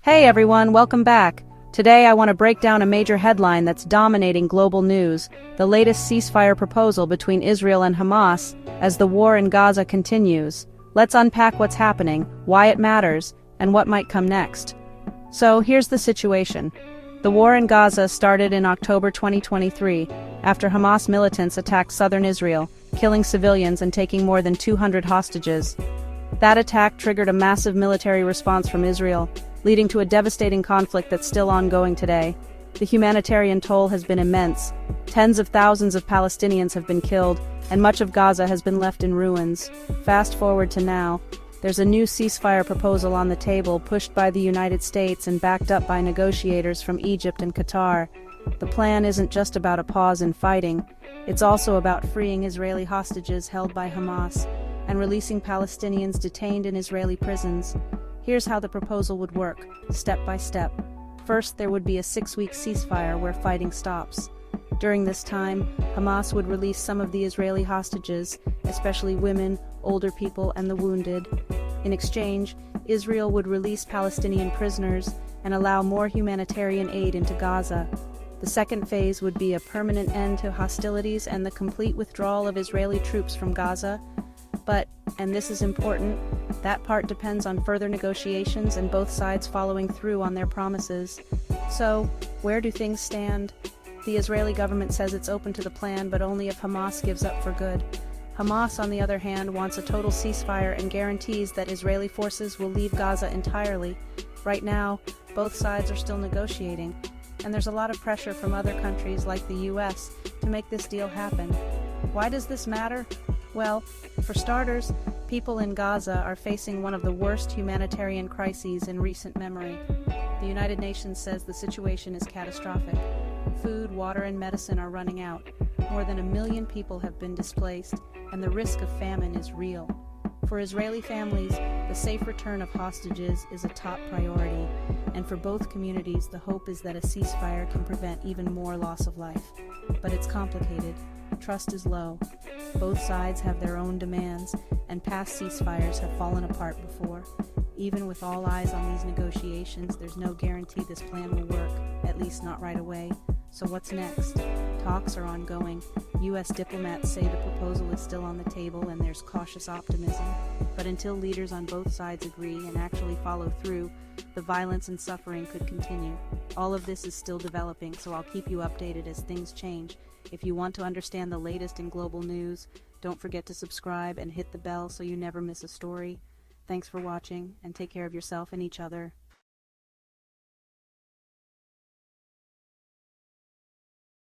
Hey everyone, welcome back. Today I want to break down a major headline that's dominating global news, the latest ceasefire proposal between Israel and Hamas as the war in Gaza continues. Let's unpack what's happening, why it matters, and what might come next. So here's the situation. The war in Gaza started in October 2023 after Hamas militants attacked southern Israel, killing civilians and taking more than 200 hostages. That attack triggered a massive military response from Israel, leading to a devastating conflict that's still ongoing today. The humanitarian toll has been immense. Tens of thousands of Palestinians have been killed, and much of Gaza has been left in ruins. Fast forward to now. There's a new ceasefire proposal on the table, pushed by the United States and backed up by negotiators from Egypt and Qatar. The plan isn't just about a pause in fighting. It's also about freeing Israeli hostages held by Hamas and releasing Palestinians detained in Israeli prisons. Here's how the proposal would work, step by step. First, there would be a 6-week ceasefire where fighting stops. During this time, Hamas would release some of the Israeli hostages, especially women, older people, and the wounded. In exchange, Israel would release Palestinian prisoners and allow more humanitarian aid into Gaza. The second phase would be a permanent end to hostilities and the complete withdrawal of Israeli troops from Gaza. But, and this is important, that part depends on further negotiations and both sides following through on their promises. So, where do things stand? The Israeli government says it's open to the plan, but only if Hamas gives up for good. Hamas, on the other hand, wants a total ceasefire and guarantees that Israeli forces will leave Gaza entirely. Right now, both sides are still negotiating, and there's a lot of pressure from other countries like the US to make this deal happen. Why does this matter? Well, for starters, people in Gaza are facing one of the worst humanitarian crises in recent memory. The United Nations says the situation is catastrophic. Food, water, and medicine are running out. More than 1 million people have been displaced, and the risk of famine is real. For Israeli families, the safe return of hostages is a top priority, and for both communities, the hope is that a ceasefire can prevent even more loss of life. But it's complicated. Trust is low. Both sides have their own demands, and past ceasefires have fallen apart before. Even with all eyes on these negotiations, there's no guarantee this plan will work, at least not right away. So what's next? Talks are ongoing. U.S. diplomats say the proposal is still on the table and there's cautious optimism. But until leaders on both sides agree and actually follow through, the violence and suffering could continue. All of this is still developing, so I'll keep you updated as things change. If you want to understand the latest in global news, don't forget to subscribe and hit the bell so you never miss a story. Thanks for watching, and take care of yourself and each other.